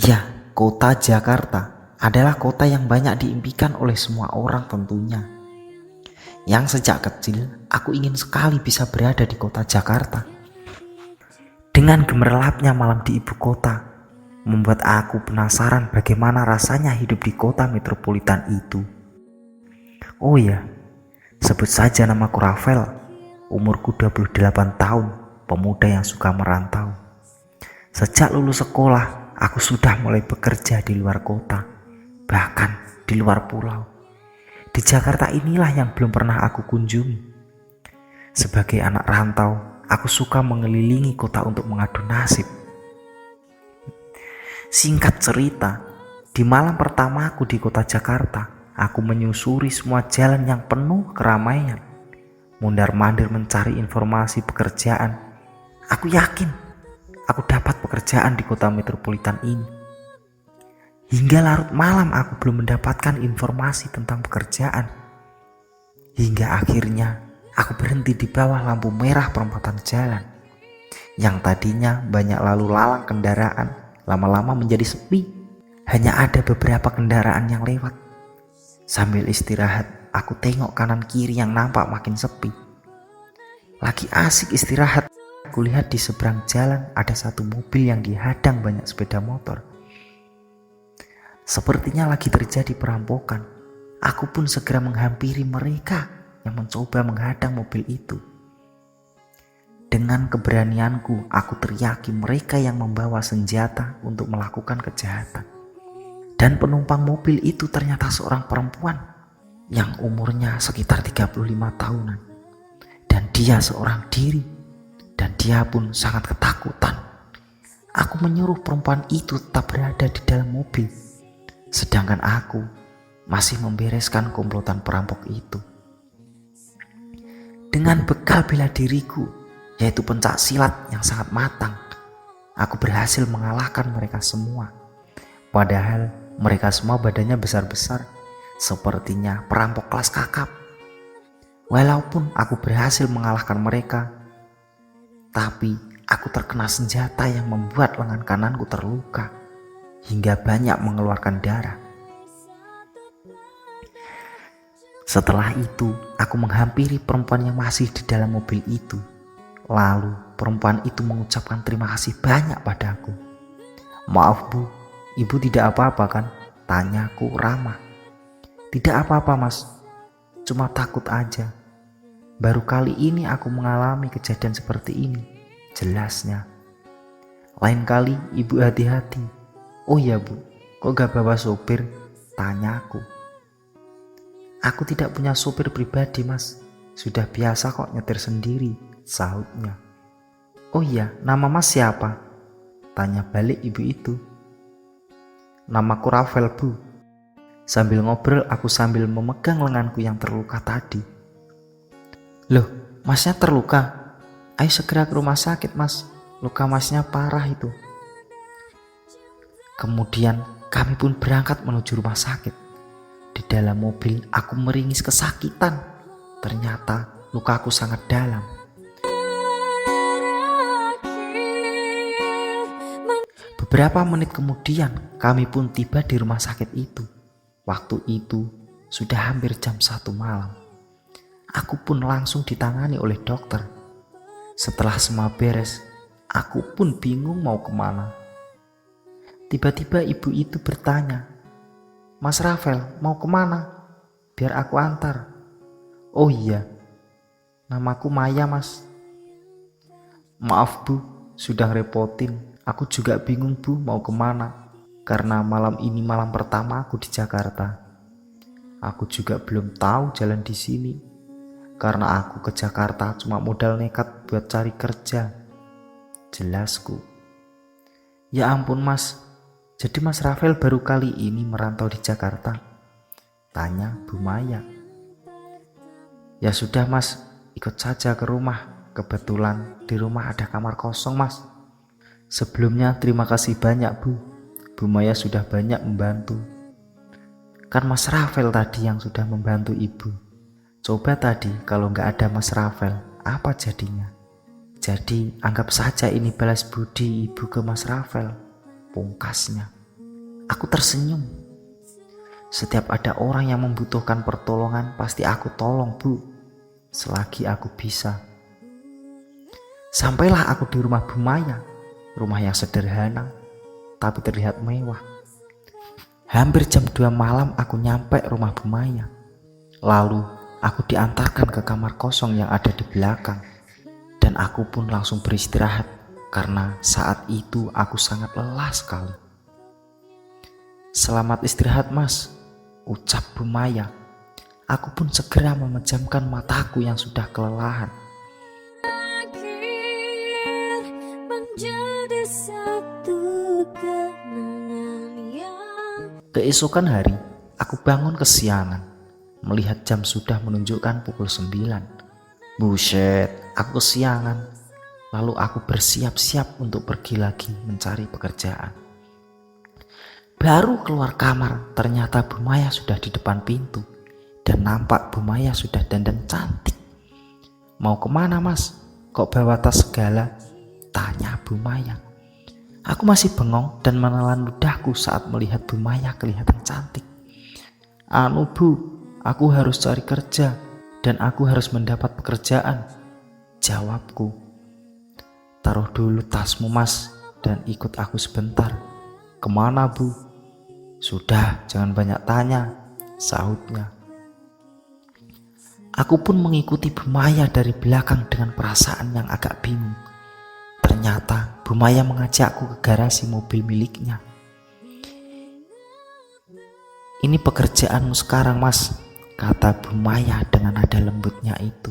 Ya, kota Jakarta adalah kota yang banyak diimpikan oleh semua orang tentunya. Yang sejak kecil aku ingin sekali bisa berada di kota Jakarta. Dengan gemerlapnya malam di ibu kota, membuat aku penasaran bagaimana rasanya hidup di kota metropolitan itu. Oh ya, sebut saja namaku Rafael, umurku 28 tahun, pemuda yang suka merantau. Sejak lulus sekolah, aku sudah mulai bekerja di luar kota, bahkan di luar pulau. Di Jakarta inilah yang belum pernah aku kunjungi. Sebagai anak rantau, aku suka mengelilingi kota untuk mengadu nasib. Singkat cerita, di malam pertama aku di kota Jakarta, aku menyusuri semua jalan yang penuh keramaian, mondar-mandir mencari informasi pekerjaan. Aku yakin aku dapat pekerjaan di kota metropolitan ini. Hingga larut malam aku belum mendapatkan informasi tentang pekerjaan. Hingga akhirnya aku berhenti di bawah lampu merah perempatan jalan. Yang tadinya banyak lalu lalang kendaraan, lama-lama menjadi sepi. Hanya ada beberapa kendaraan yang lewat. Sambil istirahat, aku tengok kanan kiri yang nampak makin sepi. Lagi asik istirahat, kulihat di seberang jalan ada satu mobil yang dihadang banyak sepeda motor. Sepertinya lagi terjadi perampokan. Aku pun segera menghampiri mereka yang mencoba menghadang mobil itu. Dengan keberanianku, aku teriaki mereka yang membawa senjata untuk melakukan kejahatan. Dan penumpang mobil itu ternyata seorang perempuan yang umurnya sekitar 35 tahunan. Dan dia seorang diri. Dan dia pun sangat ketakutan. Aku menyuruh perempuan itu tetap berada di dalam mobil, sedangkan aku masih membereskan komplotan perampok itu. Dengan bekal bela diriku, yaitu pencak silat yang sangat matang, aku berhasil mengalahkan mereka semua. Padahal mereka semua badannya besar-besar, sepertinya perampok kelas kakap. Walaupun aku berhasil mengalahkan mereka, tapi aku terkena senjata yang membuat lengan kananku terluka hingga banyak mengeluarkan darah. Setelah itu, aku menghampiri perempuan yang masih di dalam mobil itu. Lalu perempuan itu mengucapkan terima kasih banyak padaku. "Maaf bu, ibu tidak apa-apa kan?" tanyaku ramah. "Tidak apa-apa mas, cuma takut aja. Baru kali ini aku mengalami kejadian seperti ini," jelasnya. "Lain kali ibu hati-hati." "Oh ya bu, kok gak bawa sopir?" tanyaku. "Aku tidak punya sopir pribadi mas, sudah biasa kok nyetir sendiri," sahutnya. "Oh iya, nama mas siapa?" tanya balik ibu itu. "Namaku Rafael bu." Sambil ngobrol aku sambil memegang lenganku yang terluka tadi. "Loh, masnya terluka? Ayo segera ke rumah sakit mas, luka masnya parah itu." Kemudian kami pun berangkat menuju rumah sakit. Di dalam mobil aku meringis kesakitan. Ternyata lukaku sangat dalam. Beberapa menit kemudian kami pun tiba di rumah sakit itu. Waktu itu sudah hampir jam 1 malam. Aku pun langsung ditangani oleh dokter. Setelah semua beres, aku pun bingung mau kemana. Tiba-tiba ibu itu bertanya, "Mas Rafael mau kemana? Biar aku antar." "Oh iya, namaku Maya mas." "Maaf bu, sudah repotin. Aku juga bingung bu mau kemana. Karena malam ini malam pertama aku di Jakarta. Aku juga belum tahu jalan di sini. Karena aku ke Jakarta cuma modal nekat buat cari kerja," jelasku. "Ya ampun mas, jadi mas Rafael baru kali ini merantau di Jakarta?" tanya Bu Maya. "Ya sudah mas, ikut saja ke rumah. Kebetulan di rumah ada kamar kosong mas. Sebelumnya terima kasih banyak bu. Bu Maya sudah banyak membantu." Kan Mas Rafael tadi yang sudah membantu ibu. Coba tadi kalau nggak ada Mas Rafael, apa jadinya? Jadi anggap saja ini balas budi ibu ke Mas Rafael, pungkasnya. Aku tersenyum. Setiap ada orang yang membutuhkan pertolongan, pasti aku tolong, Bu, selagi aku bisa. Sampailah aku di rumah Bu Maya, rumah yang sederhana, tapi terlihat mewah. Hampir jam 2 malam aku nyampe rumah Bu Maya. Lalu aku diantarkan ke kamar kosong yang ada di belakang. Dan aku pun langsung beristirahat karena saat itu aku sangat lelah sekali. Selamat istirahat Mas, ucap Bu Maya. Aku pun segera memejamkan mataku yang sudah kelelahan. Keesokan hari, aku bangun kesiangan, melihat jam sudah menunjukkan pukul 9. Buset, aku kesiangan. Lalu aku bersiap-siap untuk pergi lagi mencari pekerjaan. Baru keluar kamar, ternyata Bu Maya sudah di depan pintu. Dan nampak Bu Maya sudah dandan cantik. Mau kemana Mas? Kok bawa tas segala? Tanya Bu Maya. Aku masih bengong dan menelan ludahku saat melihat Bu Maya kelihatan cantik. Anu Bu, aku harus cari kerja dan aku harus mendapat pekerjaan, jawabku. Taruh dulu tasmu Mas dan ikut aku sebentar. Kemana Bu? Sudah, jangan banyak tanya, sahutnya. Aku pun mengikuti Bu Maya dari belakang dengan perasaan yang agak bingung. Ternyata Bu Maya mengajakku ke garasi mobil miliknya. Ini pekerjaanmu sekarang Mas, kata Bu Maya dengan nada lembutnya itu.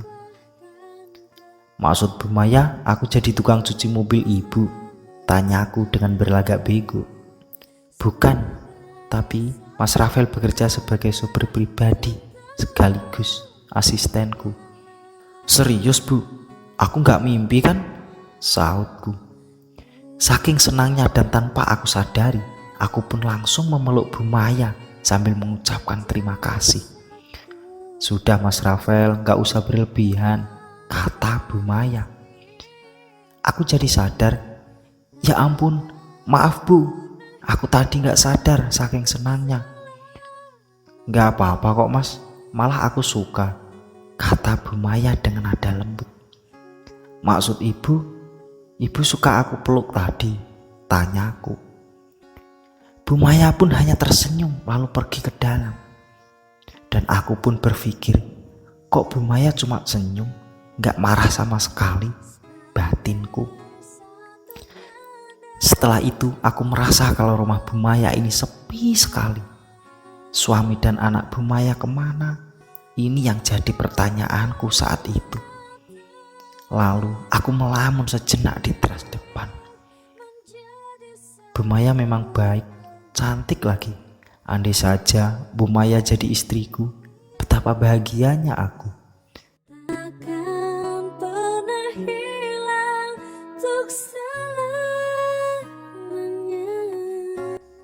Maksud Bu Maya aku jadi tukang cuci mobil ibu? Tanyaku dengan berlagak bego. Bukan, tapi Mas Rafael bekerja sebagai sopir pribadi sekaligus asistenku. Serius Bu? Aku gak mimpi kan? Sahutku. Saking senangnya dan tanpa aku sadari, aku pun langsung memeluk Bu Maya sambil mengucapkan terima kasih. Sudah Mas Rafael, gak usah berlebihan, kata Bu Maya. Aku jadi sadar. Ya ampun, maaf Bu, aku tadi gak sadar saking senangnya. Gak apa-apa kok Mas, malah aku suka, kata Bu Maya dengan nada lembut. Maksud Ibu suka aku peluk tadi, tanyaku. Bu Maya pun hanya tersenyum lalu pergi ke dalam. Dan aku pun berpikir, kok Bu Maya cuma senyum, gak marah sama sekali, batinku. Setelah itu aku merasa kalau rumah Bu Maya ini sepi sekali. Suami dan anak Bu Maya kemana? Ini yang jadi pertanyaanku saat itu. Lalu aku melamun sejenak di teras depan. Bu Maya memang baik, cantik lagi. Andai saja Bu Maya jadi istriku, betapa bahagianya aku.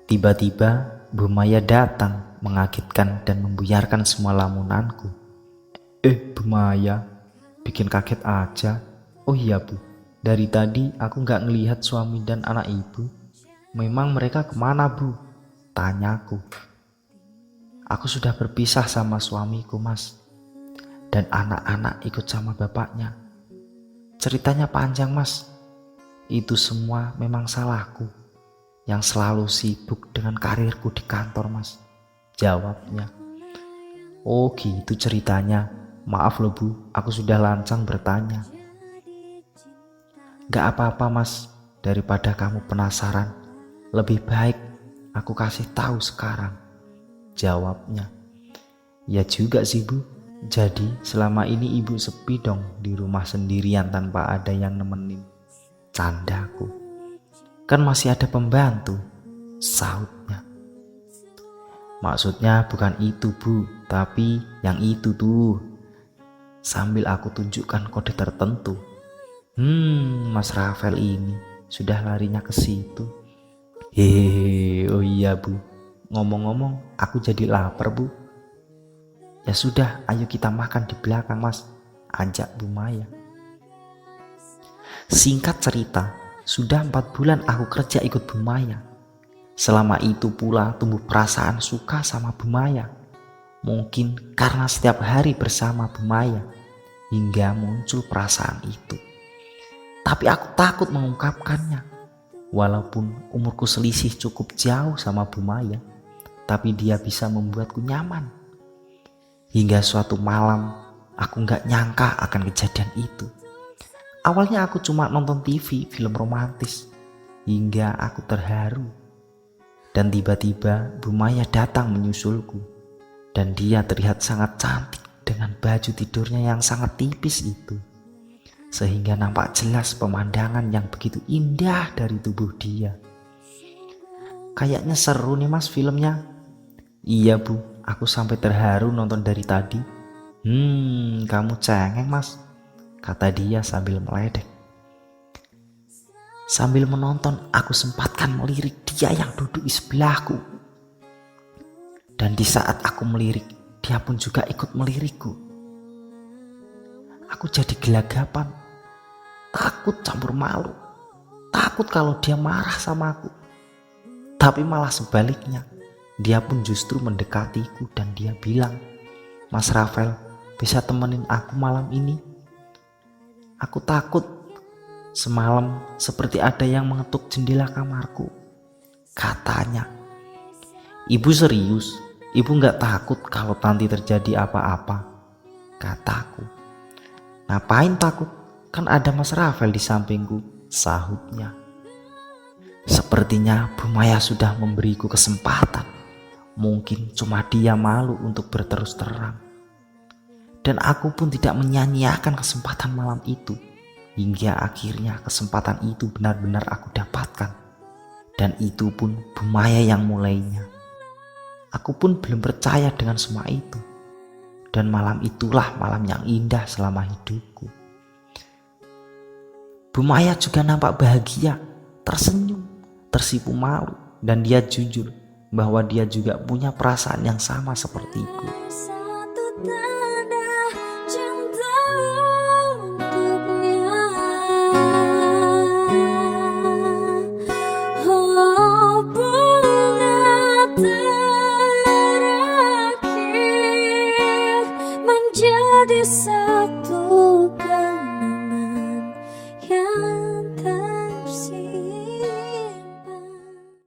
Tiba-tiba Bu Maya datang mengagetkan dan membuyarkan semua lamunanku. Bu Maya, bikin kaget aja. Oh iya Bu, dari tadi aku gak ngelihat suami dan anak ibu. Memang mereka kemana Bu? Tanyaku. Aku sudah berpisah sama suamiku Mas, dan anak-anak ikut sama bapaknya. Ceritanya panjang Mas. Itu semua memang salahku, yang selalu sibuk dengan karirku di kantor Mas, jawabnya. Oh gitu ceritanya. Maaf loh Bu, aku sudah lancang bertanya. Gak apa-apa Mas, daripada kamu penasaran, lebih baik aku kasih tahu sekarang, jawabnya. Ya juga sih Bu, jadi selama ini Ibu sepi dong di rumah sendirian tanpa ada yang nemenin, candaku. Kan masih ada pembantu, sahutnya. Maksudnya bukan itu Bu, tapi yang itu tuh. Sambil aku tunjukkan kode tertentu. Mas Rafael ini sudah larinya ke situ. Hehehe, oh iya Bu, Ngomong-ngomong, aku jadi lapar, Bu. Ya sudah, ayo kita makan di belakang, Mas, ajak Bu Maya. Singkat cerita, sudah 4 bulan aku kerja ikut Bu Maya. Selama itu pula tumbuh perasaan suka sama Bu Maya. Mungkin karena setiap hari bersama Bu Maya, hingga muncul perasaan itu. Tapi aku takut mengungkapkannya. Walaupun umurku selisih cukup jauh sama Bu Maya, tapi dia bisa membuatku nyaman. Hingga suatu malam, aku gak nyangka akan kejadian itu. Awalnya aku cuma nonton TV, film romantis, hingga aku terharu. Dan tiba-tiba Bu Maya datang menyusulku. Dan dia terlihat sangat cantik dengan baju tidurnya yang sangat tipis itu. Sehingga nampak jelas pemandangan yang begitu indah dari tubuh dia. Kayaknya seru nih Mas filmnya. Iya Bu, aku sampai terharu nonton dari tadi. Kamu cengeng Mas, kata dia sambil meledek. Sambil menonton, aku sempatkan melirik dia yang duduk di sebelahku. Dan di saat aku melirik, dia pun juga ikut melirikku. Aku jadi gelagapan, takut campur malu, takut kalau dia marah sama aku. Tapi malah sebaliknya, dia pun justru mendekatiku dan dia bilang, Mas Rafael, bisa temenin aku malam ini? Aku takut. Semalam seperti ada yang mengetuk jendela kamarku. Katanya, Ibu serius? Ibu gak takut kalau nanti terjadi apa-apa? Kataku. Ngapain takut? Kan ada Mas Rafael di sampingku, sahutnya. Sepertinya Bu Maya sudah memberiku kesempatan. Mungkin cuma dia malu untuk berterus terang. Dan aku pun tidak menyia-nyiakan kesempatan malam itu. Hingga akhirnya kesempatan itu benar-benar aku dapatkan. Dan itu pun Bu Maya yang mulainya. Aku pun belum percaya dengan semua itu. Dan malam itulah malam yang indah selama hidupku. Bu Maya juga nampak bahagia, tersenyum, tersipu malu. Dan dia jujur bahwa dia juga punya perasaan yang sama sepertiku.